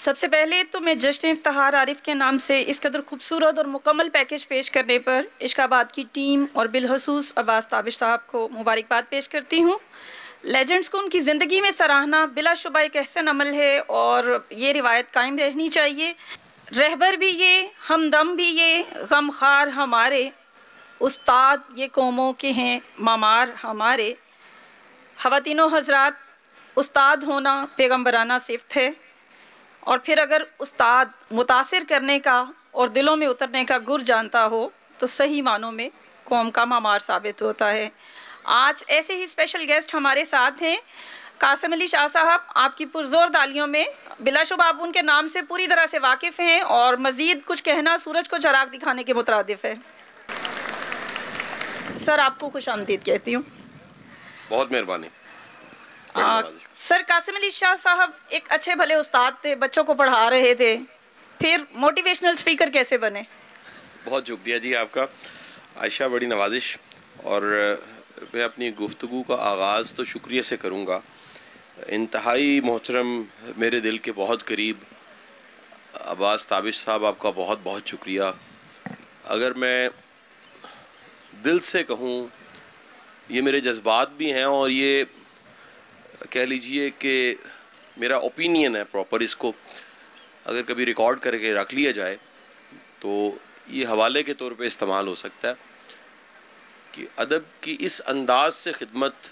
سب سے پہلے تو میں جشن افتخار عارف کے نام سے اس قدر خوبصورت اور مکمل پیکیج پیش کرنے پر عشق آباد کی ٹیم اور بالخصوص عباس تابش صاحب کو مبارکباد پیش کرتی ہوں۔ لیجنڈز کو ان کی زندگی میں سراہنا بلا شبہ ایک احسن عمل ہے اور یہ روایت قائم رہنی چاہیے۔ رہبر بھی یہ، ہمدم بھی یہ، غمخوار ہمارے، استاد یہ قوموں کے ہیں معمار ہمارے۔ خواتین و حضرات، استاد ہونا پیغمبرانہ صفت ہے، اور پھر اگر استاد متاثر کرنے کا اور دلوں میں اترنے کا گر جانتا ہو تو صحیح معنوں میں قوم کا معمار ثابت ہوتا ہے۔ آج ایسے ہی اسپیشل گیسٹ ہمارے ساتھ ہیں قاسم علی شاہ صاحب، آپ کی پرزور تالیوں میں بلا شبہ آپ ان کے نام سے پوری طرح سے واقف ہیں اور مزید کچھ کہنا سورج کو چراغ دکھانے کے مترادف ہے۔ سر آپ کو خوش آمدید کہتی ہوں۔ بہت مہربانی۔ سر قاسم علی شاہ صاحب ایک اچھے بھلے استاد تھے، بچوں کو پڑھا رہے تھے، پھر موٹیویشنل اسپیکر کیسے بنے؟ بہت شکریہ جی آپ کا عائشہ، بڑی نوازش۔ اور میں اپنی گفتگو کا آغاز تو شکریہ سے کروں گا۔ انتہائی محترم، میرے دل کے بہت قریب عباس تابش صاحب، آپ کا بہت بہت شکریہ۔ اگر میں دل سے کہوں، یہ میرے جذبات بھی ہیں اور یہ کہہ لیجئے کہ میرا اوپینین ہے پراپر۔ اس کو اگر کبھی ریکارڈ کر کے رکھ لیا جائے تو یہ حوالے کے طور پہ استعمال ہو سکتا ہے کہ ادب کی اس انداز سے خدمت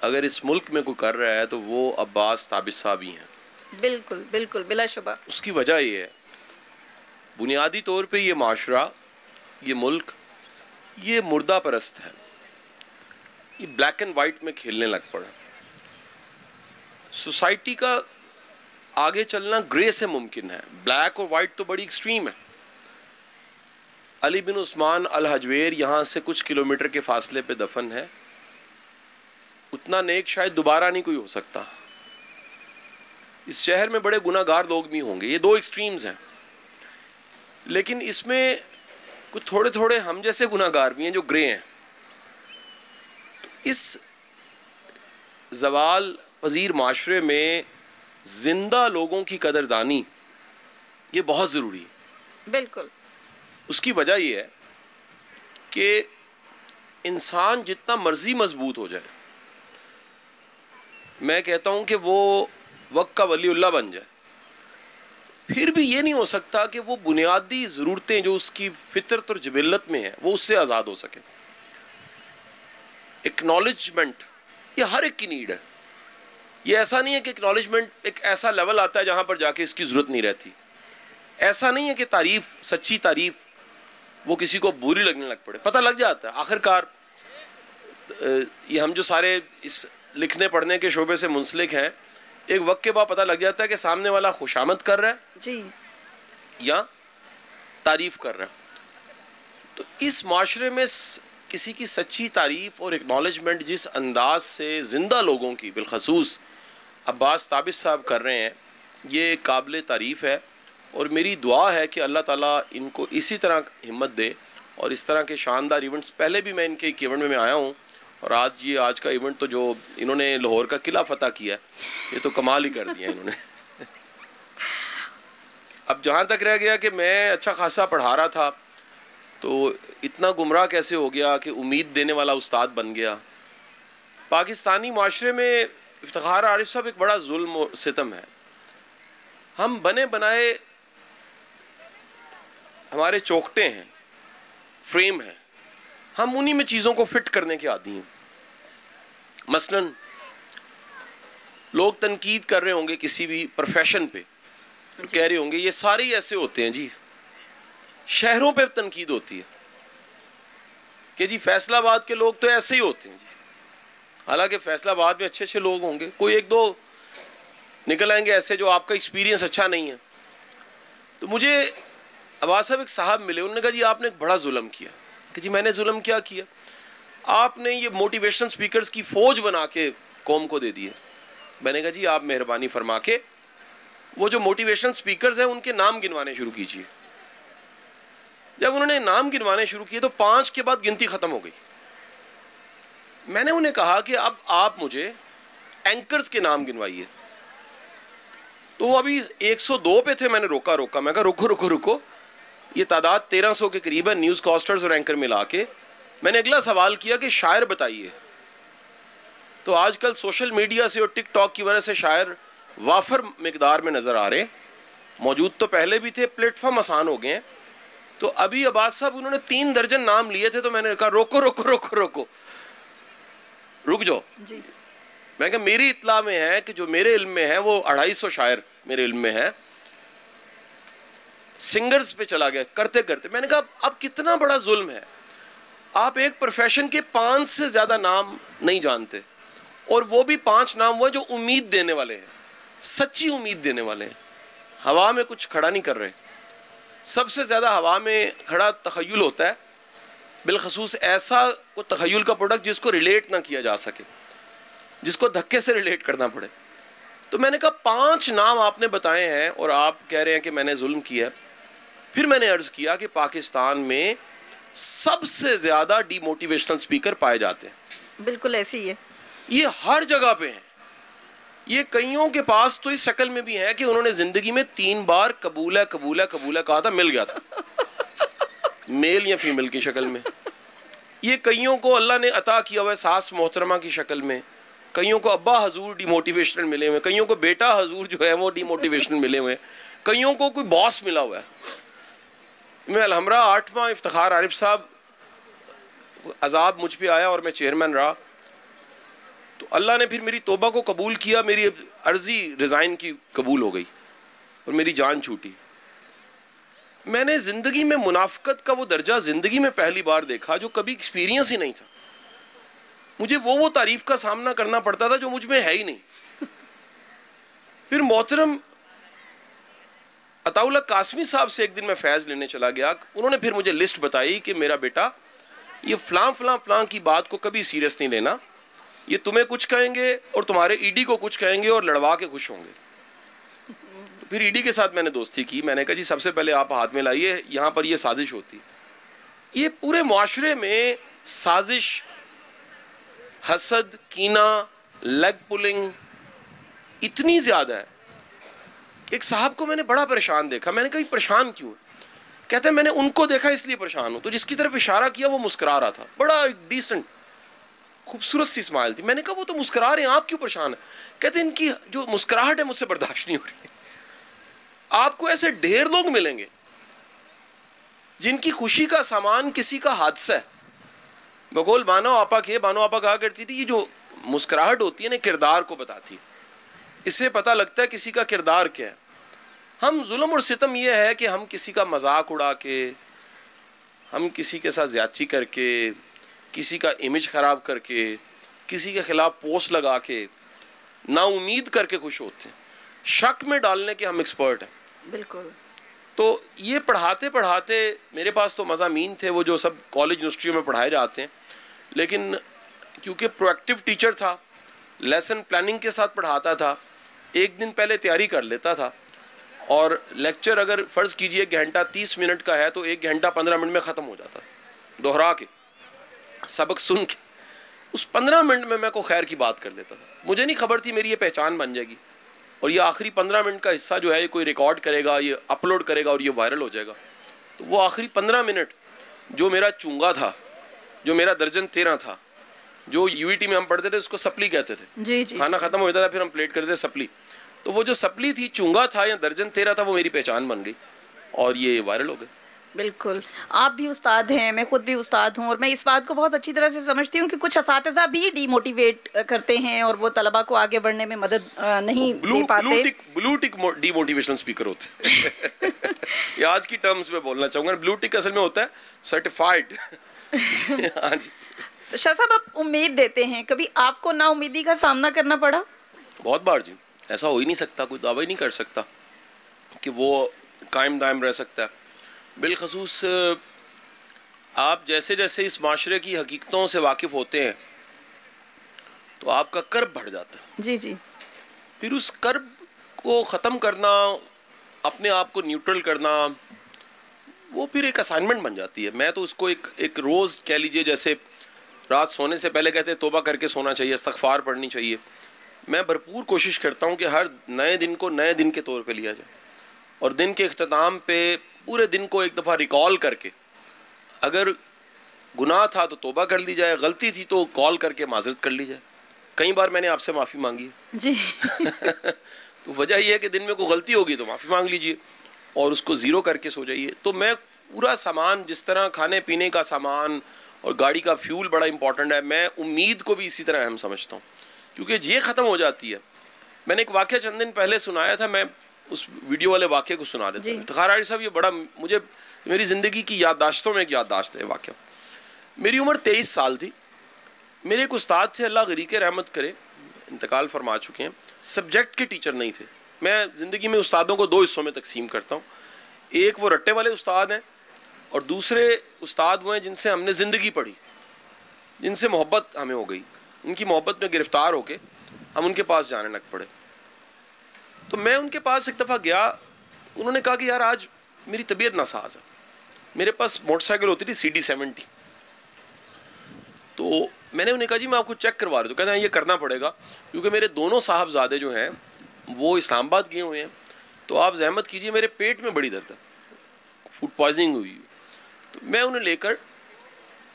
اگر اس ملک میں کوئی کر رہا ہے تو وہ عباس تابش صاحب ہی ہیں۔ بالکل بالکل، بلا شبہ۔ اس کی وجہ یہ ہے، بنیادی طور پہ یہ معاشرہ، یہ ملک، یہ مردہ پرست ہے، یہ بلیک اینڈ وائٹ میں کھیلنے لگ پڑا۔ سوسائٹی کا آگے چلنا گرے سے ممکن ہے، بلیک اور وائٹ تو بڑی ایکسٹریم ہے۔ علی بن عثمان الحجویر یہاں سے کچھ کلومیٹر کے فاصلے پہ دفن ہے، اتنا نیک شاید دوبارہ نہیں کوئی ہو سکتا۔ اس شہر میں بڑے گناہ گار لوگ بھی ہوں گے، یہ دو ایکسٹریمز ہیں، لیکن اس میں کچھ تھوڑے تھوڑے ہم جیسے گناہ گار بھی ہیں جو گرے ہیں۔ اس زوال پذیر معاشرے میں زندہ لوگوں کی قدردانی یہ بہت ضروری ہے۔ بالکل۔ اس کی وجہ یہ ہے کہ انسان جتنا مرضی مضبوط ہو جائے، میں کہتا ہوں کہ وہ وقت کا ولی اللہ بن جائے، پھر بھی یہ نہیں ہو سکتا کہ وہ بنیادی ضرورتیں جو اس کی فطرت اور جبلت میں ہیں وہ اس سے آزاد ہو سکے۔ اکنالجمنٹ یہ ہر ایک کی نیڈ ہے۔ یہ ایسا نہیں ہے کہ اکنالجمنٹ ایک ایسا لیول آتا ہے جہاں پر جا کے اس کی ضرورت نہیں رہتی۔ ایسا نہیں ہے کہ تعریف، سچی تعریف وہ کسی کو بری لگنے لگ پڑے، پتہ لگ جاتا ہے آخر کار۔ یہ ہم جو سارے اس لکھنے پڑھنے کے شعبے سے منسلک ہیں، ایک وقت کے بعد پتہ لگ جاتا ہے کہ سامنے والا خوشامد کر رہا ہے جی، یا تعریف کر رہا ہے۔ تو اس معاشرے میں کسی کی سچی تعریف اور اکنالجمنٹ جس انداز سے زندہ لوگوں کی بالخصوص عباس تابش صاحب کر رہے ہیں، یہ قابل تعریف ہے، اور میری دعا ہے کہ اللہ تعالیٰ ان کو اسی طرح ہمت دے اور اس طرح کے شاندار ایونٹس۔ پہلے بھی میں ان کے ایک ایونٹ میں آیا ہوں، اور آج کا ایونٹ تو جو انہوں نے لاہور کا قلعہ فتح کیا ہے، یہ تو کمال ہی کر دیا انہوں نے۔ اب جہاں تک رہ گیا کہ میں اچھا خاصا پڑھا رہا تھا تو اتنا گمراہ کیسے ہو گیا کہ امید دینے والا استاد بن گیا۔ پاکستانی معاشرے میں افتخار عارف صاحب ایک بڑا ظلم و ستم ہے۔ ہم بنے بنائے ہمارے چوکٹے ہیں، فریم ہیں، ہم انہی میں چیزوں کو فٹ کرنے کے عادی ہیں۔ مثلاً لوگ تنقید کر رہے ہوں گے کسی بھی پروفیشن پہ، کہہ رہے ہوں گے یہ سارے ہی ایسے ہوتے ہیں جی۔ شہروں پہ تنقید ہوتی ہے کہ جی فیصل آباد کے لوگ تو ایسے ہی ہوتے ہیں جی، حالانکہ فیصل آباد میں اچھے اچھے لوگ ہوں گے، کوئی ایک دو نکل آئیں گے ایسے جو آپ کا ایکسپیرینس اچھا نہیں ہے۔ تو مجھے عباس صاحب ایک صاحب ملے، انہوں نے کہا جی آپ نے ایک بڑا ظلم کیا۔ کہ جی میں نے ظلم کیا کیا؟ آپ نے یہ موٹیویشنل سپیکرز کی فوج بنا کے قوم کو دے دی ہے۔ میں نے کہا جی آپ مہربانی فرما کے وہ جو موٹیویشنل سپیکرز ہیں ان کے نام گنوانے شروع کیجئے۔ جب انہوں نے نام گنوانے شروع کیے تو 5 کے بعد گنتی ختم ہو گئی۔ میں نے انہیں کہا کہ اب آپ مجھے اینکرز کے نام گنوائیے۔ تو وہ ابھی 102 پہ تھے. میں نے روکا, میں کہا رکو, یہ تعداد 1300 کے قریب ہے نیوز کاسٹرز اور اینکر ملا کے. میں نے اگلا سوال کیا کہ شاعر بتائیے. تو آج کل سوشل میڈیا سے اور ٹک ٹاک کی وجہ سے شاعر وافر مقدار میں نظر آ رہے ہیں. موجود تو پہلے بھی تھے, پلیٹ فارم آسان ہو گئے ہیں. تو ابھی عباس صاحب انہوں نے 3 درجن نام لیے تھے, تو میں نے کہا رک جاؤ. جی میں کہا میری اطلاع میں ہے کہ جو میرے علم میں ہے وہ 250 شاعر میرے علم میں ہے. سنگرز پہ چلا گیا کرتے. میں نے کہا اب کتنا بڑا ظلم ہے. آپ ایک پروفیشن کے 5 سے زیادہ نام نہیں جانتے, اور وہ بھی 5 نام وہ جو امید دینے والے ہیں, سچی امید دینے والے ہیں. ہوا میں کچھ کھڑا نہیں کر رہے. سب سے زیادہ ہوا میں کھڑا تخیل ہوتا ہے, بالخصوص ایسا کوئی تخیل کا پروڈکٹ جس کو ریلیٹ نہ کیا جا سکے, جس کو دھکے سے ریلیٹ کرنا پڑے. تو میں نے کہا 5 نام آپ نے بتائے ہیں اور آپ کہہ رہے ہیں کہ میں نے ظلم کیا. پھر میں نے عرض کیا کہ پاکستان میں سب سے زیادہ ڈی موٹیویشنل سپیکر پائے جاتے ہیں. بالکل ایسی ہی ہے. یہ ہر جگہ پہ ہیں. یہ کئیوں کے پاس تو اس شکل میں بھی ہے کہ انہوں نے زندگی میں 3 بار قبول ہے کہا تھا, مل گیا تھا, میل یا فیمیل کی شکل میں. یہ کئیوں کو اللہ نے عطا کیا ہوا ہے ساس محترمہ کی شکل میں, کئیوں کو ابا حضور ڈی موٹیویشنل ملے ہوئے, کئیوں کو بیٹا حضور جو ہے وہ ڈی موٹیویشنل ملے ہوئے, کئیوں کو کوئی باس ملا ہوا ہے. میں الحمرہ 8واں افتخار عارف صاحب عذاب مجھ پہ آیا اور میں چیئرمین رہا, تو اللہ نے پھر میری توبہ کو قبول کیا, میری عرضی ریزائن کی قبول ہو گئی اور میری جان چھوٹی. میں نے زندگی میں منافقت کا وہ درجہ زندگی میں پہلی بار دیکھا جو کبھی ایکسپیرینس ہی نہیں تھا. مجھے وہ تعریف کا سامنا کرنا پڑتا تھا جو مجھ میں ہے ہی نہیں. پھر محترم عطا اللہ قاسمی صاحب سے ایک دن میں فیض لینے چلا گیا. انہوں نے پھر مجھے لسٹ بتائی کہ میرا بیٹا یہ فلاں کی بات کو کبھی سیریس نہیں لینا, یہ تمہیں کچھ کہیں گے اور تمہارے ای ڈی کو کچھ کہیں گے اور لڑوا کے خوش ہوں گے. پھر ای ڈی کے ساتھ میں نے دوستی کی. میں نے کہا جی سب سے پہلے آپ ہاتھ میں لائیے, یہاں پر یہ سازش ہوتی. یہ پورے معاشرے میں سازش, حسد, کینہ, لیگ پولنگ اتنی زیادہ ہے. ایک صاحب کو میں نے بڑا پریشان دیکھا. میں نے کہا پریشان کیوں ہے؟ کہتے ہیں میں نے ان کو دیکھا اس لیے پریشان ہوں. تو جس کی طرف اشارہ کیا وہ مسکرا رہا تھا, بڑا ڈیسنٹ خوبصورت سی اسمائل تھی. میں نے کہا وہ تو مسکرا رہے ہیں, آپ کیوں پریشان ہیں؟ کہتے ہیں ان کی جو مسکراہٹ ہے مجھ سے برداشت نہیں ہو رہی ہے. آپ کو ایسے ڈھیر لوگ ملیں گے جن کی خوشی کا سامان کسی کا حادثہ ہے. بقول بانو آپا کہا کرتی تھی یہ جو مسکراہٹ ہوتی ہے نا کردار کو بتاتی, اس سے پتہ لگتا ہے کسی کا کردار کیا ہے. ہم ظلم اور ستم یہ ہے کہ ہم کسی کا مذاق اڑا کے, ہم کسی کے ساتھ زیادتی کر کے, کسی کا امیج خراب کر کے, کسی کے خلاف پوسٹ لگا کے, نا امید کر کے خوش ہوتے ہیں, شک میں ڈالنے کے ہم ایکسپرٹ ہیں. بالکل. تو یہ پڑھاتے میرے پاس تو مضامین تھے وہ جو سب کالج یونیورسٹیوں میں پڑھائے جاتے ہیں, لیکن کیونکہ پرو ایکٹیو ٹیچر تھا, لیسن پلاننگ کے ساتھ پڑھاتا تھا, ایک دن پہلے تیاری کر لیتا تھا, اور لیکچر اگر فرض کیجئے 1 گھنٹہ 30 منٹ کا ہے تو 1 گھنٹہ 15 منٹ میں ختم ہو جاتا تھا, دوہرا کے سبق سن کے. اس 15 منٹ میں کوئی خیر کی بات کر لیتا تھا. مجھے نہیں خبر تھی میری یہ پہچان بن جائے گی, اور یہ آخری 15 منٹ کا حصہ جو ہے یہ کوئی ریکارڈ کرے گا, یہ اپلوڈ کرے گا اور یہ وائرل ہو جائے گا. تو وہ آخری 15 منٹ جو میرا چونگا تھا, جو میرا درجن 13 تھا, جو یو ای ٹی میں ہم پڑھتے تھے اس کو سپلی کہتے تھے. جی کھانا ختم ہو جاتا تھا پھر ہم پلیٹ کرتے تھے سپلی. تو وہ جو سپلی تھی, چونگا تھا یا درجن 13 تھا, وہ میری پہچان بن گئی اور یہ وائرل ہو گئی. بالکل. آپ بھی استاد ہیں, میں خود بھی استاد ہوں, اور میں اس بات کو بہت اچھی طرح سے سمجھتی ہوں کہ کچھ اساتذہ بھی ڈی موٹیویٹ کرتے ہیں اور وہ طلباء کو آگے بڑھنے میں مدد نہیں دے پاتے. بلو ٹک ڈی موٹیویشنل اسپیکر ہوتے ہیں. یہ آج کی ٹرمز میں بولنا چاہوں گا. بلو ٹک اصل میں ہوتا ہے سرٹیفائڈ. ہاں جی. تو شاہ صاحب آپ امید دیتے ہیں, کبھی آپ کو نا امیدی کا سامنا کرنا پڑا؟ بہت بار جی. ایسا ہو ہی نہیں سکتا, کوئی دعویٰ ہی نہیں کر سکتا کہ وہ قائم دائم رہ سکتا ہے. بالخصوص آپ جیسے جیسے اس معاشرے کی حقیقتوں سے واقف ہوتے ہیں تو آپ کا کرب بڑھ جاتا ہے. جی جی. پھر اس کرب کو ختم کرنا, اپنے آپ کو نیوٹرل کرنا, وہ پھر ایک اسائنمنٹ بن جاتی ہے. میں تو اس کو ایک روز کہہ لیجئے, جیسے رات سونے سے پہلے کہتے ہیں توبہ کر کے سونا چاہیے, استغفار پڑھنی چاہیے, میں بھرپور کوشش کرتا ہوں کہ ہر نئے دن کو نئے دن کے طور پہ لیا جائے اور دن کے اختتام پہ پورے دن کو ایک دفعہ ریکال کر کے اگر گناہ تھا تو توبہ کر لی جائے, غلطی تھی تو کال کر کے معذرت کر لی جائے. کئی بار میں نے آپ سے معافی مانگی ہے جی. تو وجہ یہ ہے کہ دن میں کوئی غلطی ہوگی تو معافی مانگ لیجئے اور اس کو زیرو کر کے سو جائیے. تو میں پورا سامان, جس طرح کھانے پینے کا سامان اور گاڑی کا فیول بڑا امپورٹنٹ ہے, میں امید کو بھی اسی طرح اہم سمجھتا ہوں کیونکہ یہ ختم ہو جاتی ہے. میں نے ایک واقعہ چند دن پہلے سنایا تھا, میں اس ویڈیو والے واقعے کو سنا دیتا ہوں. افتخار عارف صاحب, یہ بڑا مجھے میری زندگی کی یادداشتوں میں ایک یادداشت ہے واقعہ. میری عمر 23 سال تھی. میرے ایک استاد تھے, اللہ غریق رحمت کرے, انتقال فرما چکے ہیں, سبجیکٹ کے ٹیچر نہیں تھے. میں زندگی میں استادوں کو 2 حصوں میں تقسیم کرتا ہوں. ایک وہ رٹے والے استاد ہیں اور دوسرے استاد وہ ہیں جن سے ہم نے زندگی پڑھی, جن سے محبت ہمیں ہو گئی. ان کی محبت میں گرفتار ہو کے ہم ان کے پاس جانے لگ پڑے. تو میں ان کے پاس ایک دفعہ گیا. انہوں نے کہا کہ یار آج میری طبیعت ناساز ہے. میرے پاس موٹر سائیکل ہوتی تھی CD70. تو میں نے انہیں کہا جی میں آپ کو چیک کروا رہا ہوں. کہتے ہیں یہ کرنا پڑے گا کیونکہ میرے دونوں صاحبزادے جو ہیں وہ اسلام آباد گئے ہوئے ہیں, تو آپ زحمت کیجئے, میرے پیٹ میں بڑی درد ہے, فوڈ پوائزننگ ہوئی. تو میں انہیں لے کر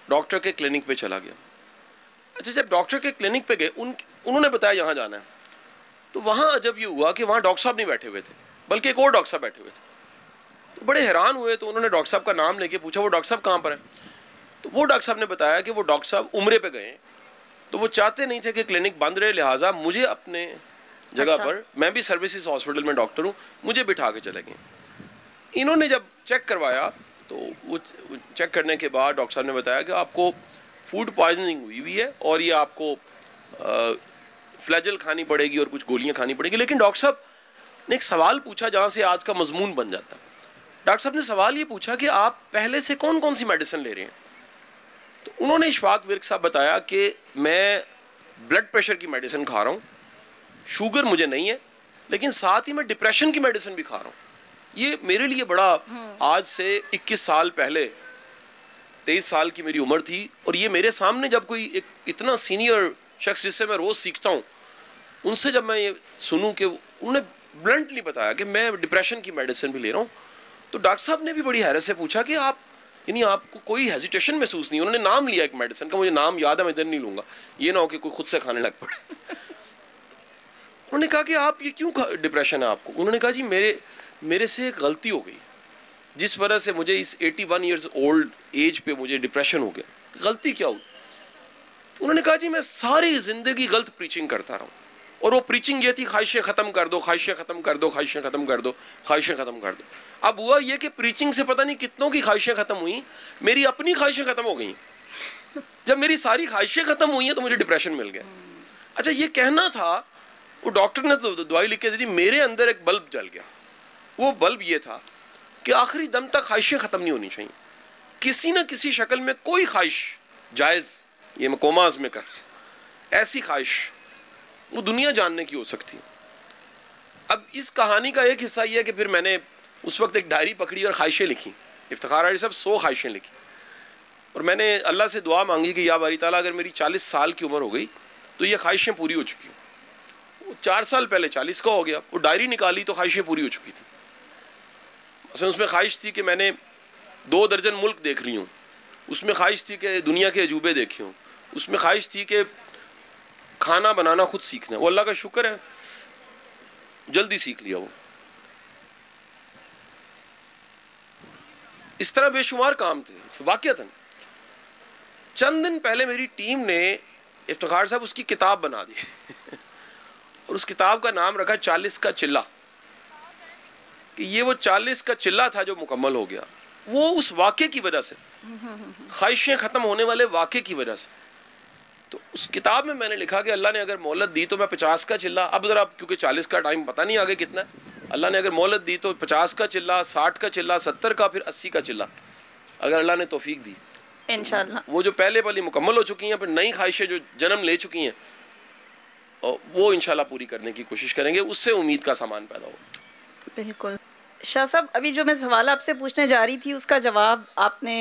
ڈاکٹر کے کلینک پہ چلا گیا. اچھا, جب ڈاکٹر کے کلینک پہ گئے, انہوں نے بتایا یہاں جانا ہے. تو وہاں عجب یہ ہوا کہ وہاں ڈاکٹر صاحب نہیں بیٹھے ہوئے تھے بلکہ ایک اور ڈاکٹر صاحب بیٹھے ہوئے تھے. تو بڑے حیران ہوئے. تو انہوں نے ڈاکٹر صاحب کا نام لے کے پوچھا وہ ڈاکٹر صاحب کہاں پر ہیں. تو وہ ڈاکٹر صاحب نے بتایا کہ وہ ڈاکٹر صاحب عمرے پہ گئے ہیں, تو وہ چاہتے نہیں تھے کہ کلینک بند رہے, لہٰذا مجھے اپنے جگہ پر, میں بھی سروسز ہاسپٹل میں ڈاکٹر ہوں, مجھے بٹھا کے چلے گئے. انہوں نے جب چیک کروایا تو وہ چیک کرنے کے بعد ڈاکٹر صاحب نے بتایا کہ آپ کو فوڈ پوائزننگ ہوئی ہے اور یہ آپ کو فلیجل کھانی پڑے گی اور کچھ گولیاں کھانی پڑے گی. لیکن ڈاکٹر صاحب نے ایک سوال پوچھا جہاں سے آج کا مضمون بن جاتا. ڈاکٹر صاحب نے سوال یہ پوچھا کہ آپ پہلے سے کون کون سی میڈیسن لے رہے ہیں. تو انہوں نے اشفاق ورک صاحب بتایا کہ میں بلڈ پریشر کی میڈیسن کھا رہا ہوں, شوگر مجھے نہیں ہے, لیکن ساتھ ہی میں ڈپریشن کی میڈیسن بھی کھا رہا ہوں. یہ میرے لیے بڑا, آج سے 21 سال پہلے 23 سال کی میری عمر تھی, اور یہ میرے سامنے جب کوئی ایک اتنا سینئر شخص جس سے میں روز سیکھتا ہوں, ان سے جب میں یہ سنوں کہ انہوں نے بلنٹلی بتایا کہ میں ڈپریشن کی میڈیسن بھی لے رہا ہوں, تو ڈاکٹر صاحب نے بھی بڑی حیرت سے پوچھا کہ آپ, یعنی آپ کو کوئی ہیزیٹیشن محسوس نہیں. انہوں نے نام لیا ایک میڈیسن کا, مجھے نام یاد ہے, میں ادھر نہیں لوں گا, یہ نہ ہو کہ کوئی خود سے کھانے لگ پڑے. انہوں نے کہا کہ آپ یہ کیوں ڈپریشن ہے آپ کو. انہوں نے کہا جی میرے سے ایک غلطی ہو گئی جس وجہ سے مجھے اس 81 ایئرز اولڈ ایج پہ مجھے ڈپریشن ہو گیا. غلطی کیا ہوئی؟ انہوں نے کہا جی میں ساری زندگی غلط پریچنگ کرتا رہا ہوں, اور وہ پریچنگ یہ تھی خواہشیں ختم کر دو, خواہشیں ختم کر دو, خواہشیں ختم کر دو, خواہشیں ختم کر دو. اب ہوا یہ کہ پریچنگ سے پتہ نہیں کتنوں کی خواہشیں ختم ہوئیں, میری اپنی خواہشیں ختم ہو گئیں. جب میری ساری خواہشیں ختم ہوئی ہیں تو مجھے ڈپریشن مل گیا. اچھا, یہ کہنا تھا, وہ ڈاکٹر نے تو دوائی لکھ کے دی تھی, میرے اندر ایک بلب جل گیا. وہ بلب یہ تھا کہ آخری دم تک خواہشیں ختم نہیں ہونی چاہیے. کسی نہ کسی شکل میں کوئی خواہش جائز, یہ میں کوماز میں کر, ایسی خواہش وہ دنیا جاننے کی ہو سکتی. اب اس کہانی کا ایک حصہ یہ ہے کہ پھر میں نے اس وقت ایک ڈائری پکڑی اور خواہشیں لکھی. افتخار عارف صاحب 100 خواہشیں لکھی, اور میں نے اللہ سے دعا مانگی کہ یا باری تعالیٰ اگر میری 40 سال کی عمر ہو گئی تو یہ خواہشیں پوری ہو چکی ہوں. 4 سال پہلے 40 کا ہو گیا. وہ ڈائری نکالی تو خواہشیں پوری ہو چکی تھی. مثلا اس میں خواہش تھی کہ میں نے 2 درجن ملک دیکھ رہی ہوں, اس میں خواہش تھی کہ دنیا کے عجوبے دیکھے ہوں, اس میں خواہش تھی کہ کھانا بنانا خود سیکھنا. وہ اللہ کا شکر ہے جلدی سیکھ لیا. وہ اس طرح بے شمار کام تھے. واقعتاً چند دن پہلے میری ٹیم نے, افتخار صاحب, اس کی کتاب بنا دی اور اس کتاب کا نام رکھا 40 کا چلہ, کہ یہ وہ 40 کا چلہ تھا جو مکمل ہو گیا. وہ اس واقعے کی وجہ سے, خواہشیں ختم ہونے والے واقعے کی وجہ سے. تو اس کتاب میں نے لکھا کہ اللہ نے اگر مہلت دی تو میں 50 کا چلہ, اب ذرا کیونکہ 40 کا ٹائم پتہ نہیں آگے کتنا ہے, اللہ نے اگر مہلت دی تو 50 کا چلہ, 60 کا چلہ, 70 کا, پھر 80 کا چلہ, اگر اللہ نے توفیق دی انشاءاللہ. وہ جو پہلے والی مکمل ہو چکی ہیں, پھر نئی خواہشیں جو جنم لے چکی ہیں وہ انشاءاللہ پوری کرنے کی کوشش کریں گے. اس سے امید کا سامان پیدا ہو. بالکل. شاہ صاحب, ابھی جو میں سوال آپ سے پوچھنے جا رہی تھی اس کا جواب آپ نے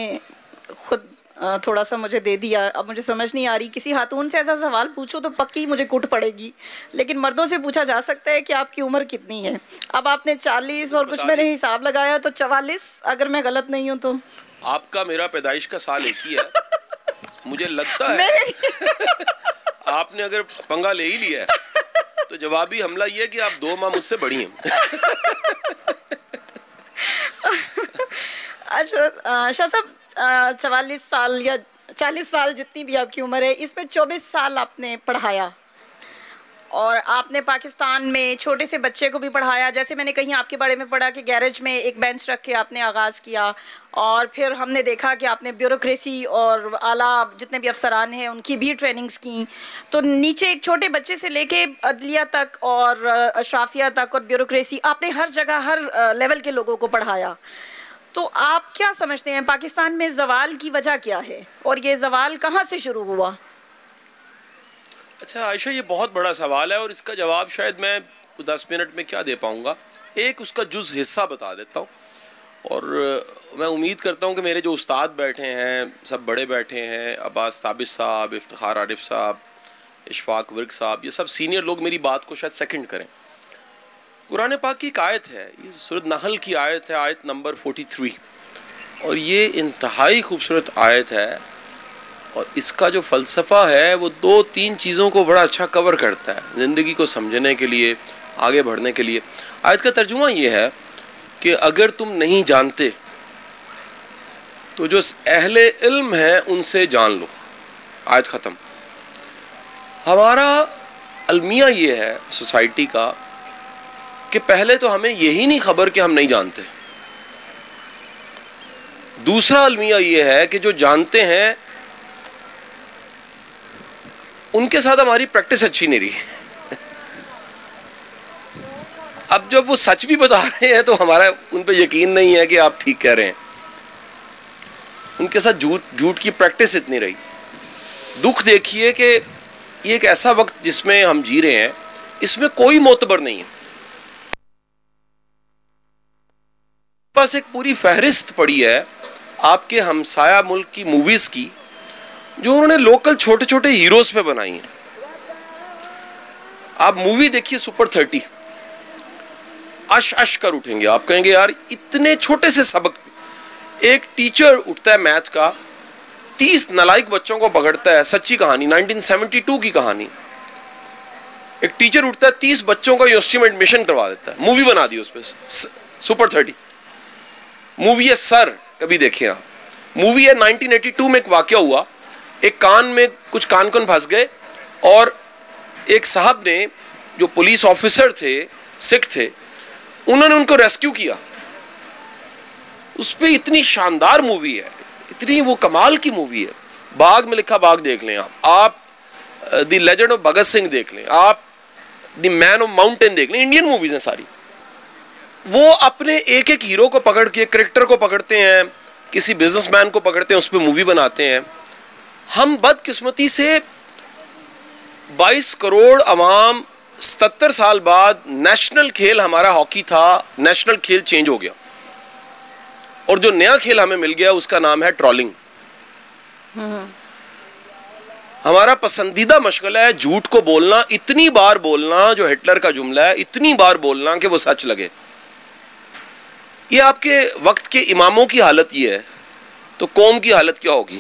خود تھوڑا سا مجھے دے دیا. اب مجھے سمجھ نہیں آ رہی, کسی خاتون سے ایسا سوال پوچھو تو پکی مجھے کٹ پڑے گی, لیکن مردوں سے پوچھا جا سکتا ہے کہ آپ کی عمر کتنی ہے. اب آپ نے 40 اور کچھ میں نے حساب لگایا تو 44, اگر میں غلط نہیں ہوں تو. آپ کا میرا پیدائش کا سال ایک ہی ہے, مجھے لگتا ہے آپ نے اگر پنگا لے ہی لیا ہے تو جوابی حملہ یہ ہے کہ آپ 2 ماہ مجھ سے بڑی ہیں. اچھا شاہ صاحب, 44 سال یا 40 سال جتنی بھی آپ کی عمر ہے, اس میں 24 سال آپ نے پڑھایا, اور آپ نے پاکستان میں چھوٹے سے بچے کو بھی پڑھایا. جیسے میں نے کہیں آپ کے بارے میں پڑھا کہ گیرج میں ایک بینچ رکھ کے آپ نے آغاز کیا, اور پھر ہم نے دیکھا کہ آپ نے بیوروکریسی اور اعلیٰ جتنے بھی افسران ہیں ان کی بھی ٹریننگز کیں. تو نیچے ایک چھوٹے بچے سے لے کے عدلیہ تک اور اشرافیہ تک اور بیوروکریسی, آپ نے ہر جگہ ہر لیول کے لوگوں کو پڑھایا. تو آپ کیا سمجھتے ہیں پاکستان میں زوال کی وجہ کیا ہے, اور یہ زوال کہاں سے شروع ہوا؟ اچھا عائشہ, یہ بہت بڑا سوال ہے اور اس کا جواب شاید میں 10 منٹ میں کیا دے پاؤں گا. ایک اس کا جز حصہ بتا دیتا ہوں, اور میں امید کرتا ہوں کہ میرے جو استاد بیٹھے ہیں, سب بڑے بیٹھے ہیں, عباس ثابت صاحب, افتخار عارف صاحب, اشفاق ورک صاحب, یہ سب سینئر لوگ میری بات کو شاید سیکنڈ کریں. قرآن پاک کی ایک آیت ہے, یہ سورۃ نحل کی آیت ہے, آیت نمبر 43, اور یہ انتہائی خوبصورت آیت ہے, اور اس کا جو فلسفہ ہے وہ 2-3 چیزوں کو بڑا اچھا کور کرتا ہے زندگی کو سمجھنے کے لیے, آگے بڑھنے کے لیے. آیت کا ترجمہ یہ ہے کہ اگر تم نہیں جانتے تو جو اہل علم ہیں ان سے جان لو. آیت ختم. ہمارا المیہ یہ ہے سوسائٹی کا کہ پہلے تو ہمیں یہی نہیں خبر کہ ہم نہیں جانتے. دوسرا المیہ یہ ہے کہ جو جانتے ہیں ان کے ساتھ ہماری پریکٹس اچھی نہیں رہی. اب جب وہ سچ بھی بتا رہے ہیں تو ہمارا ان پہ یقین نہیں ہے کہ آپ ٹھیک کہہ رہے ہیں. ان کے ساتھ جھوٹ کی پریکٹس اتنی رہی. دکھ دیکھیے کہ یہ ایک ایسا وقت جس میں ہم جی رہے ہیں, اس میں کوئی معتبر نہیں ہے. پاس ایک پوری فہرست پڑی ہے آپ کے ہمسایہ ملک کی موویز کی جو انہوں نے لوکل چھوٹے چھوٹے ہیروز پہ بنائی ہیں. آپ مووی دیکھیے سپر 30, اش کر اٹھیں گے. آپ کہیں گے یار اتنے چھوٹے سے سبق, ایک ٹیچر اٹھتا ہے میتھ کا, 30 نالائق بچوں کو پکڑتا ہے. سچی کہانی, 1972 کی کہانی. ایک ٹیچر اٹھتا ہے, 30 بچوں کا یونیورسٹی میں ایڈمیشن کروا دیتا ہے. مووی بنا دی اس پہ, سپر 30. مووی ہے سر, کبھی دیکھیں آپ. مووی ہے 1982 میں ایک واقعہ ہوا, ایک کان میں کچھ کان پھنس گئے, اور ایک صاحب نے جو پولیس آفیسر تھے, سکھ تھے, انہوں نے ان کو ریسکیو کیا. اس پہ اتنی شاندار مووی ہے, اتنی وہ کمال کی مووی ہے. باغ میں لکھا باغ دیکھ لیں آپ the legend of Bhagat Singh دیکھ لیں آپ, دی مین آف ماؤنٹین دیکھ لیں. انڈین موویز ہیں ساری. وہ اپنے ایک ایک ہیرو کو پکڑ کے, کریکٹر کو پکڑتے ہیں, کسی بزنس مین کو پکڑتے ہیں, اس پہ مووی بناتے ہیں. ہم بدقسمتی سے 22 کروڑ عوام 77 سال بعد نیشنل کھیل ہمارا ہاکی تھا, نیشنل کھیل چینج ہو گیا, اور جو نیا کھیل ہمیں مل گیا اس کا نام ہے ٹرولنگ. ہمارا پسندیدہ مشغلہ ہے جھوٹ کو بولنا, اتنی بار بولنا جو ہٹلر کا جملہ ہے, اتنی بار بولنا کہ وہ سچ لگے. یہ آپ کے وقت کے اماموں کی حالت یہ ہے, تو قوم کی حالت کیا ہوگی؟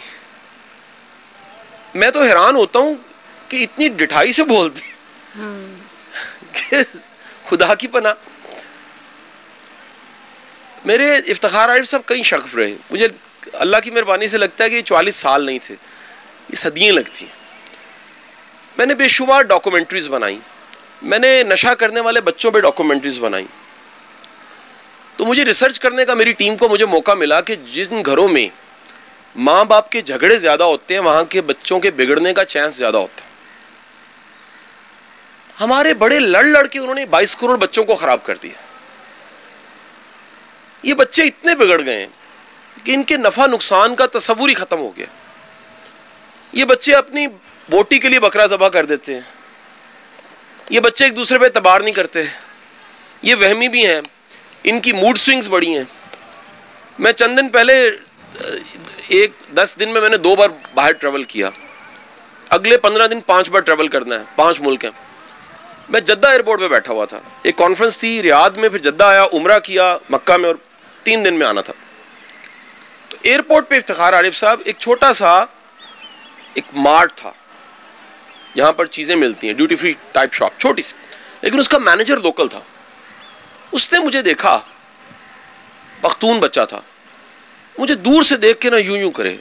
میں تو حیران ہوتا ہوں کہ اتنی ڈٹھائی سے بولتی کہ خدا کی پناہ. میرے افتخار عارف صاحب کئی شغف رہے. مجھے اللہ کی مہربانی سے لگتا ہے کہ یہ 44 سال نہیں تھے, یہ صدیاں لگتی ہیں. میں نے بے شمار ڈاکومنٹریز بنائی, میں نے نشہ کرنے والے بچوں پہ ڈاکومنٹریز بنائی. تو مجھے ریسرچ کرنے کا میری ٹیم کو مجھے موقع ملا کہ جن گھروں میں ماں باپ کے جھگڑے زیادہ ہوتے ہیں وہاں کے بچوں کے بگڑنے کا چانس زیادہ ہوتا ہے. ہمارے بڑے لڑ کے انہوں نے 22 کروڑ بچوں کو خراب کر دیا. یہ بچے اتنے بگڑ گئے ہیں کہ ان کے نفع نقصان کا تصور ہی ختم ہو گیا. یہ بچے اپنی بوٹی کے لیے بکرا ذبح کر دیتے ہیں. یہ بچے ایک دوسرے پہ اعتبار نہیں کرتے. یہ وہمی بھی ہیں, ان کی موڈ سوئنگز بڑی ہیں. میں چند دن پہلے 10 دن میں نے 2 بار باہر ٹریول کیا, اگلے 15 دن 5 بار ٹریول کرنا ہے, 5 ملک ہیں. میں جدہ ایئرپورٹ پہ بیٹھا ہوا تھا, ایک کانفرنس تھی ریاض میں, پھر جدہ آیا, عمرہ کیا مکہ میں, اور 3 دن میں آنا تھا. تو ایئرپورٹ پہ افتخار عارف صاحب ایک چھوٹا سا ایک مارٹ تھا, یہاں پر چیزیں ملتی ہیں, ڈیوٹی فری ٹائپ شاپ چھوٹی سی, لیکن اس کا مینیجر لوکل تھا. اس نے مجھے دیکھا, پختون بچہ تھا, مجھے دور سے دیکھ کے نا یوں کرے,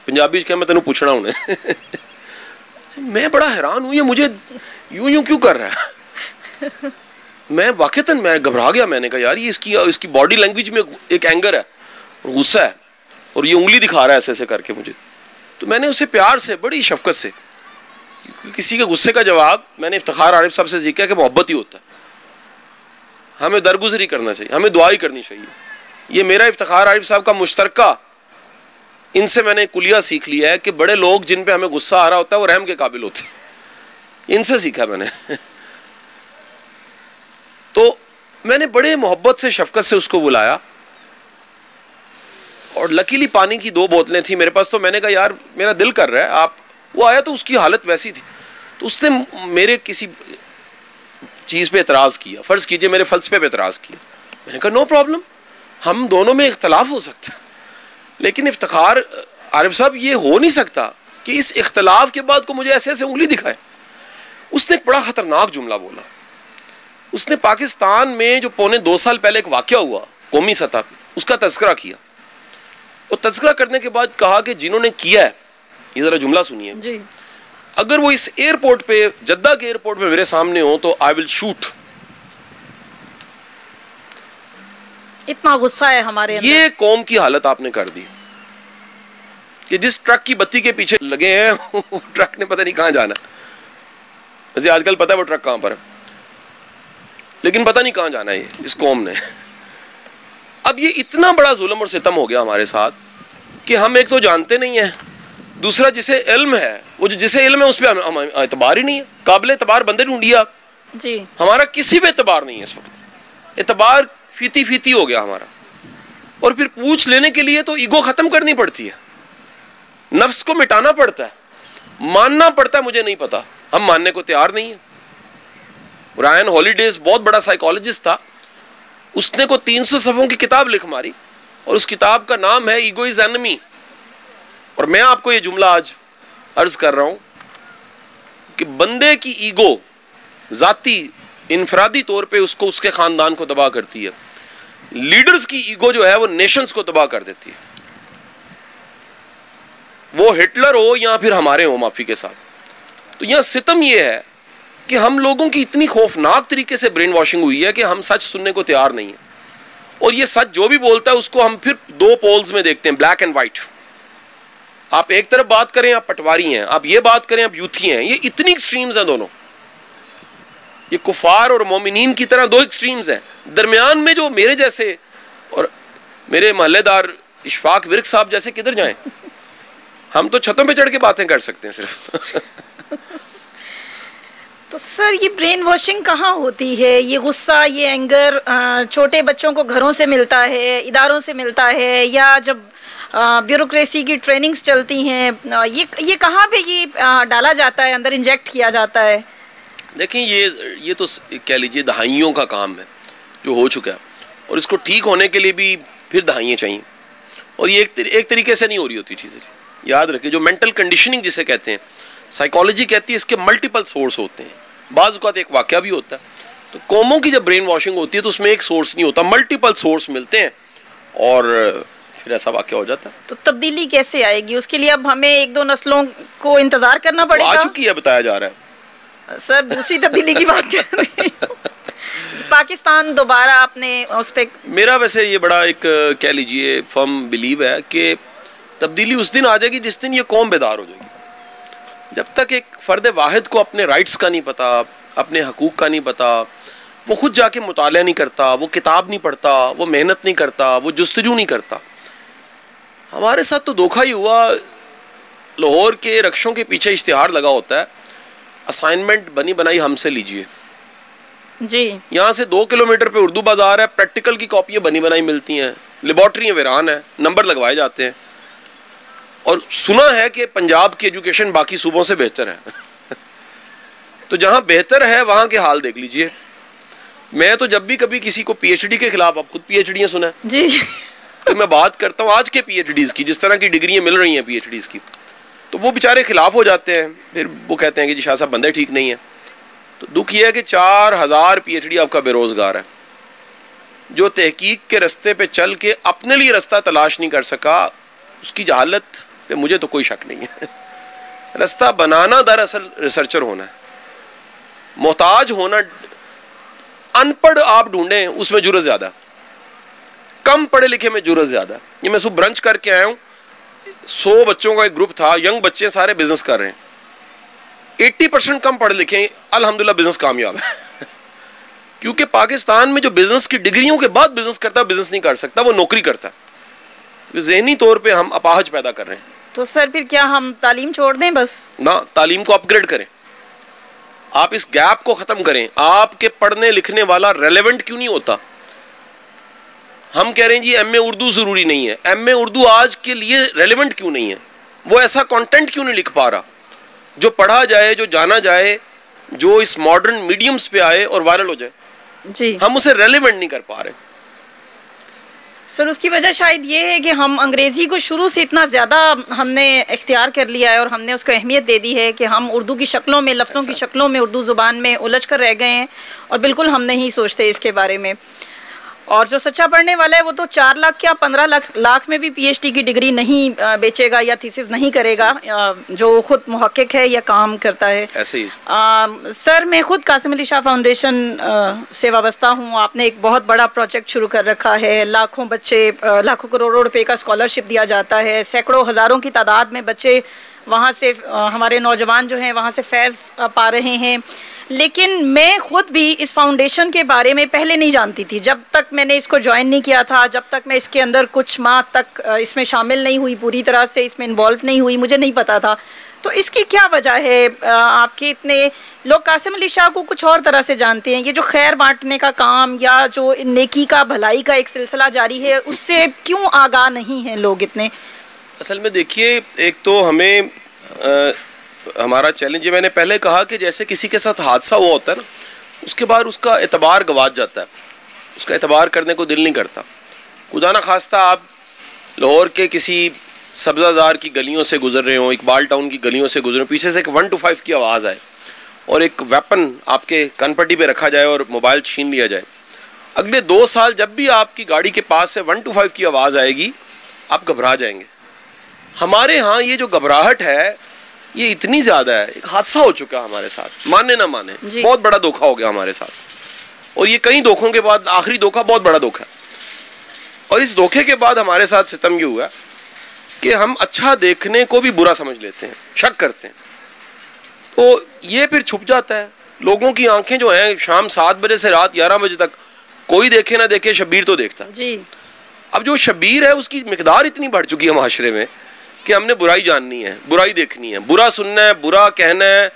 پنجابی کہ میں تینوں پوچھنا انہیں. میں بڑا حیران ہوں, یہ مجھے یوں کیوں کر رہا ہے. میں واقعتاً میں گھبرا گیا. میں نے کہا یار یہ اس کی باڈی لینگویج میں ایک اینگر ہے, غصہ ہے, اور یہ انگلی دکھا رہا ہے ایسے کر کے مجھے. تو میں نے اسے پیار سے, بڑی شفقت سے, کسی کے غصے کا جواب میں نے افتخار عارف صاحب سے سیکھا کہ محبت ہی ہوتا ہے, ہمیں درگزری کرنا چاہیے, ہمیں دعائی کرنی چاہیے. یہ میرا افتخار عارف صاحب کا مشترکہ, ان سے میں نے کلیہ سیکھ لیا ہے کہ بڑے لوگ جن پہ ہمیں غصہ آ رہا ہوتا ہے وہ رحم کے قابل ہوتے ہیں. ان سے سیکھا میں نے. تو میں نے بڑے محبت سے, شفقت سے اس کو بلایا, اور لکیلی پانی کی 2 بوتلیں تھیں میرے پاس. تو میں نے کہا یار میرا دل کر رہا ہے آپ. وہ آیا تو اس کی حالت ویسی تھی, تو اس نے میرے کسی چیز پہ اعتراض کیا, فرض کیجئے میرے فلسفے پہ اعتراض کیا. میں نے کہا نو پرابلم, ہم دونوں میں اختلاف ہو سکتا ہے, لیکن افتخار عارف صاحب یہ ہو نہیں سکتا کہ اس اختلاف کے بعد کو مجھے ایسے انگلی دکھائے. اس نے ایک بڑا خطرناک جملہ بولا. اس نے پاکستان میں جو 2.25 سال پہلے ایک واقعہ ہوا قومی سطح پہ, اس کا تذکرہ کیا. اور تذکرہ کرنے کے بعد کہا کہ جنہوں نے کیا ہے, یہ ذرا جملہ سنیے جی, اگر وہ اس ایئرپورٹ پہ, جدہ کے ایئرپورٹ پہ میرے سامنے ہو تو آئی ول شوٹ. اتنا غصہ ہے ہمارے اندر. یہ قوم کی حالت آپ نے کر دی کہ جس ٹرک کی بتی کے پیچھے لگے ہیں وہ ٹرک نے پتہ نہیں کہاں جانا ہے. ویسے آج کل پتہ ہے وہ ٹرک کہاں پر ہے, لیکن پتہ نہیں کہاں جانا ہے یہ اس قوم نے. اب یہ اتنا بڑا ظلم اور ستم ہو گیا ہمارے ساتھ کہ ہم ایک تو جانتے نہیں ہیں, دوسرا جسے علم ہے, وہ جسے علم ہے اس پہ ہم اعتبار ہی نہیں ہے. قابل اعتبار بندے ڈھونڈیے آپ جی, ہمارا کسی پہ اعتبار نہیں ہے اس وقت. اعتبار فیتی ہو گیا ہمارا. اور پھر پوچھ لینے کے لیے تو ایگو ختم کرنی پڑتی ہے, نفس کو مٹانا پڑتا ہے, ماننا پڑتا ہے مجھے نہیں پتا. ہم ماننے کو تیار نہیں ہیں. رائن ہالیڈیز بہت بڑا سائیکالوجسٹ تھا, اس نے کو 300 صفحوں کی کتاب لکھ ماری, اور اس کتاب کا نام ہے ایگو از اینمی. اور میں آپ کو یہ جملہ آج عرض کر رہا ہوں کہ بندے کی ایگو ذاتی انفرادی طور پہ اس کو, اس کے خاندان کو تباہ کرتی ہے. لیڈرز کی ایگو جو ہے وہ نیشنز کو تباہ کر دیتی ہے. وہ ہٹلر ہو یا پھر ہمارے ہو معافی کے ساتھ. تو یہاں ستم یہ ہے کہ ہم لوگوں کی اتنی خوفناک طریقے سے برین واشنگ ہوئی ہے کہ ہم سچ سننے کو تیار نہیں ہیں. اور یہ سچ جو بھی بولتا ہے اس کو ہم پھر 2 پولز میں دیکھتے ہیں, بلیک اینڈ وائٹ. آپ ایک طرف بات کریں آپ پٹواری ہیں, آپ یہ بات کریں آپ یوتھی ہیں. یہ اتنی ایکسٹریمز ہیں دونوں, یہ کفار اور مومنین کی طرح 2 ایکسٹریمز ہیں. درمیان میں جو میرے جیسے اور میرے محلے دار اشفاق ورک صاحب جیسے کدھر جائیں؟ ہم تو چھتوں پہ چڑھ کے باتیں کر سکتے ہیں صرف. تو سر یہ برین واشنگ کہاں ہوتی ہے؟ یہ غصہ, یہ اینگر چھوٹے بچوں کو گھروں سے ملتا ہے, اداروں سے ملتا ہے, یا جب بیوروکریسی کی ٹریننگز چلتی ہیں, یہ کہاں پہ یہ ڈالا جاتا ہے, اندر انجیکٹ کیا جاتا ہے؟ دیکھیں یہ تو کہہ لیجئے دہائیوں کا کام ہے جو ہو چکا ہے, اور اس کو ٹھیک ہونے کے لیے بھی پھر دہائیاں چاہیے. اور یہ ایک طریقے سے نہیں ہو رہی ہوتی چیزیں. یاد رکھیں جو مینٹل کنڈیشننگ جسے کہتے ہیں, سائیکالوجی کہتی ہے اس کے ملٹیپل سورس ہوتے ہیں. بعض اوقات ایک واقعہ بھی ہوتا ہے. تو قوموں کی جب برین واشنگ ہوتی ہے تو اس میں ایک سورس نہیں ہوتا, ملٹیپل سورس ملتے ہیں, اور پھر ایسا واقعہ ہو جاتا ہے. تو تبدیلی کیسے آئے گی؟ اس کے لیے اب ہمیں 1-2 نسلوں کو انتظار کرنا پڑے گا. آ چکی ہے, بتایا جا رہا ہے. سر دوسری تبدیلی کی بات کر رہے ہیں. پاکستان دوبارہ اپنے اس پہ, میرا ویسے یہ بڑا ایک کہہ لیجئے فرم بلیو ہے کہ تبدیلی اس دن آ جائے گی جس دن یہ قوم بیدار ہو جائے گی. جب تک ایک فرد واحد کو اپنے رائٹس کا نہیں پتا, اپنے حقوق کا نہیں پتا, وہ خود جا کے مطالعہ نہیں کرتا, وہ کتاب نہیں پڑھتا, وہ محنت نہیں کرتا, وہ جستجو نہیں کرتا. ہمارے ساتھ تو دھوکہ ہی ہوا. لاہور کے رکشوں کے پیچھے اشتہار لگا ہوتا ہے, اسائنمنٹ بنی بنائی ہم سے لیجئے. جی, یہاں سے 2 کلومیٹر پہ اردو بازار ہے, پریکٹیکل کی کاپیاں بنی بنائی ملتی ہیں. لیبارٹریاں ویران ہیں, نمبر لگوائے جاتے ہیں, اور سنا ہے کہ پنجاب کی ایجوکیشن باقی صوبوں سے بہتر ہے. تو جہاں بہتر ہے وہاں کے حال دیکھ لیجئے. میں تو جب بھی کبھی کسی کو پی ایچ ڈی کے خلاف, آپ خود پی ایچ ڈیاں سنا ہے جی, تو میں بات کرتا ہوں آج کے پی ایچ ڈیز کی, جس طرح کی ڈگریاں مل رہی ہیں پی ایچ ڈیز کی, تو وہ بیچارے خلاف ہو جاتے ہیں. پھر وہ کہتے ہیں کہ جی شاہ صاحب بندے ٹھیک نہیں ہیں. تو دکھ یہ ہے کہ 4000 پی ایچ ڈی آپ کا بے روزگار ہے, جو تحقیق کے رستے پہ چل کے اپنے لیے رستہ تلاش نہیں کر سکا. اس کی جہالت پہ مجھے تو کوئی شک نہیں ہے. رستہ بنانا دراصل ریسرچر ہونا ہے, محتاج ہونا, ان پڑھ آپ ڈھونڈیں اس میں جرت زیادہ, کم پڑھے لکھے میں جرت زیادہ. یہ میں صبح برنچ کر کے آیا ہوں, 100 بچوں کا ایک گروپ تھا, ینگ بچے سارے بزنس کر رہے ہیں. 80% کم پڑھے لکھے ہیں, الحمدللہ بزنس کامیاب ہے. کیونکہ پاکستان میں جو بزنس کی ڈگریوں کے بعد بزنس کرتا ہے, بزنس نہیں کر سکتا, وہ نوکری کرتا ہے. ذہنی طور پہ ہم اپاہج پیدا کر رہے ہیں. تو سر پھر کیا ہم تعلیم چھوڑ دیں بس؟ نہ, تعلیم کو اپ گریڈ کریں. آپ اس گیپ کو ختم کریں. آپ کے پڑھنے لکھنے والا ریلیونٹ کیوں نہیں ہوتا؟ ہم کہہ رہے ہیں جی ایم اے اردو ضروری نہیں ہے. ایم اے اردو آج کے لیے ریلیونٹ کیوں نہیں ہے؟ وہ ایسا کانٹینٹ کیوں نہیں لکھ پا رہا جو پڑھا جائے, جو جانا جائے, جو اس ماڈرن میڈیمز پہ آئے اور وائرل ہو جائے؟ جی, ہم اسے ریلیونٹ نہیں کر پا رہے. سر اس کی وجہ شاید یہ ہے کہ ہم انگریزی کو شروع سے اتنا زیادہ ہم نے اختیار کر لیا ہے, اور ہم نے اس کو اہمیت دے دی ہے کہ ہم اردو کی شکلوں میں, لفظوں کی شکلوں میں, اردو زبان میں الجھ کر رہ گئے ہیں, اور بالکل ہم نہیں سوچتے اس کے بارے میں. اور جو سچا پڑھنے والا ہے وہ تو 4 لاکھ کیا 15 لاکھ میں بھی پی ایچ ڈی کی ڈگری نہیں بیچے گا یا تھیسس نہیں کرے گا, جو خود محقق ہے یا کام کرتا ہے. ایسے ہی سر میں خود قاسم علی شاہ فاؤنڈیشن سے وابستہ ہوں. آپ نے ایک بہت بڑا پروجیکٹ شروع کر رکھا ہے, لاکھوں بچے, لاکھوں کروڑوں روپے کا اسکالرشپ دیا جاتا ہے, سینکڑوں ہزاروں کی تعداد میں بچے وہاں سے, ہمارے نوجوان جو ہیں وہاں سے فیض پا رہے ہیں. لیکن میں خود بھی اس فاؤنڈیشن کے بارے میں پہلے نہیں جانتی تھی. جب تک میں نے اس کو جوائن نہیں کیا تھا, جب تک میں اس کے اندر کچھ ماہ تک اس میں شامل نہیں ہوئی, پوری طرح سے اس میں انوالو نہیں ہوئی, مجھے نہیں پتا تھا. تو اس کی کیا وجہ ہے؟ آپ کے اتنے لوگ قاسم علی شاہ کو کچھ اور طرح سے جانتے ہیں, یہ جو خیر بانٹنے کا کام یا جو نیکی کا, بھلائی کا ایک سلسلہ جاری ہے, اس سے کیوں آگاہ نہیں ہیں لوگ اتنے؟ اصل میں دیکھیے, ایک تو ہمیں ہمارا چیلنج, میں نے پہلے کہا کہ جیسے کسی کے ساتھ حادثہ ہوا ہوتا ہے نا, اس کے بعد اس کا اعتبار گواچ جاتا ہے, اس کا اعتبار کرنے کو دل نہیں کرتا. خدا نہ خواستہ آپ لاہور کے کسی سبزہ زار کی گلیوں سے گزر رہے ہوں, اقبال ٹاؤن کی گلیوں سے گزر رہے ہوں, پیچھے سے ایک 1 to 5 کی آواز آئے اور ایک ویپن آپ کے کن پٹی پہ رکھا جائے اور موبائل چھین لیا جائے. اگلے 2 سال جب بھی آپ کی گاڑی کے پاس سے 1 to 5 کی آواز آئے گی, آپ گھبرا جائیں گے. ہمارے ہاں یہ جو گھبراہٹ ہے یہ اتنی زیادہ ہے. ایک حادثہ ہو چکا ہمارے ساتھ, مانے نہ مانے, بہت بڑا دھوکہ ہو گیا ہمارے ساتھ, اور یہ کئی دھوکوں کے بعد آخری دھوکہ بہت بڑا دھوکہ ہے. اور اس دھوکے کے بعد ہمارے ساتھ ستم یہ ہوا کہ ہم اچھا دیکھنے کو بھی برا سمجھ لیتے ہیں, شک کرتے ہیں, تو یہ پھر چھپ جاتا ہے. لوگوں کی آنکھیں جو ہیں شام 7 بجے سے رات 11 بجے تک, کوئی دیکھے نہ دیکھے شبیر تو دیکھتا ہے. اب جو شبیر ہے اس کی مقدار اتنی بڑھ چکی ہے معاشرے میں کہ ہم نے برائی جاننی ہے, برائی دیکھنی ہے, برا سننا ہے, برا کہنا ہے,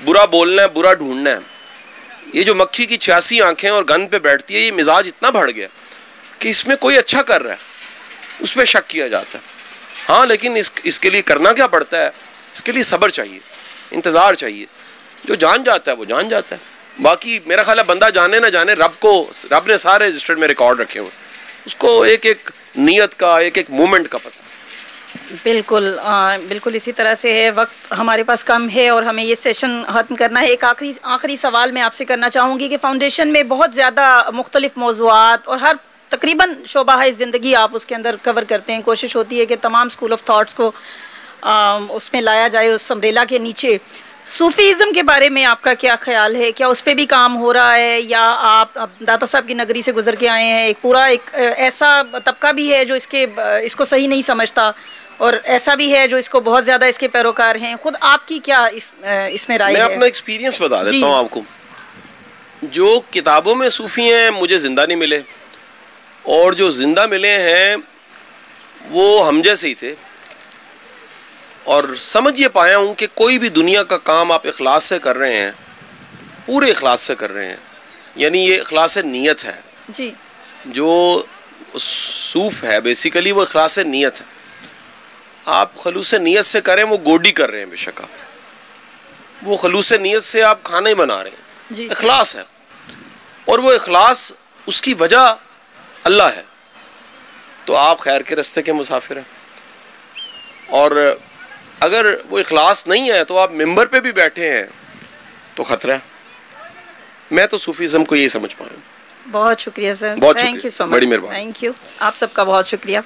برا بولنا ہے, برا ڈھونڈنا ہے. یہ جو مکھی کی 86 آنکھیں اور گن پہ بیٹھتی ہے, یہ مزاج اتنا بڑھ گیا کہ اس میں کوئی اچھا کر رہا ہے اس پہ شک کیا جاتا ہے. ہاں لیکن اس کے لیے کرنا کیا پڑتا ہے؟ اس کے لیے صبر چاہیے, انتظار چاہیے. جو جان جاتا ہے وہ جان جاتا ہے. باقی میرا خیال ہے بندہ جانے نہ جانے, رب نے سارے رجسٹر میں ریکارڈ رکھے ہوئے, اس کو ایک ایک نیت کا, ایک ایک مومنٹ کا پتہ. بالکل بالکل اسی طرح سے ہے. وقت ہمارے پاس کم ہے اور ہمیں یہ سیشن ختم کرنا ہے. ایک آخری سوال میں آپ سے کرنا چاہوں گی کہ فاؤنڈیشن میں بہت زیادہ مختلف موضوعات اور ہر تقریباً شعبہ ہے زندگی آپ اس کے اندر کور کرتے ہیں. کوشش ہوتی ہے کہ تمام اسکول آف تھاٹس کو اس میں لایا جائے, اس امبریلا کے نیچے. صوفیزم کے بارے میں آپ کا کیا خیال ہے؟ کیا اس پہ بھی کام ہو رہا ہے, یا آپ داتا صاحب کی نگری سے گزر کے آئے ہیں, ایک پورا ایک ایسا طبقہ بھی ہے جو اس کو صحیح نہیں سمجھتا, اور ایسا بھی ہے جو اس کو بہت زیادہ اس کے پیروکار ہیں؟ خود آپ کی کیا اس میں رائے ہے؟ میں اپنا ایکسپیرینس بتا دیتا ہوں آپ کو. جو کتابوں میں صوفی ہیں مجھے زندہ نہیں ملے, اور جو زندہ ملے ہیں وہ ہم جیسے ہی تھے. اور سمجھ یہ پایا ہوں کہ کوئی بھی دنیا کا کام آپ اخلاص سے کر رہے ہیں, پورے اخلاص سے کر رہے ہیں, یعنی یہ اخلاص نیت ہے. جی. جو صوف ہے بیسیکلی وہ اخلاص نیت ہے. آپ خلوص نیت سے کریں وہ گوڈی کر رہے ہیں بے شک آپ، وہ خلوص نیت سے آپ کھانا ہی بنا رہے ہیں جی. اخلاص ہے، اور وہ اخلاص اس کی وجہ اللہ ہے. تو آپ خیر کے راستے کے مسافر ہیں. اور اگر وہ اخلاص نہیں ہے تو آپ ممبر پہ بھی بیٹھے ہیں تو خطرہ ہے. میں تو صوفیزم کو یہی سمجھ پا رہا ہوں. بہت شکریہ سر. بہت تھینک شکریہ، یو سو مچ. بڑی مہربانی. Thank you. آپ سب کا بہت شکریہ.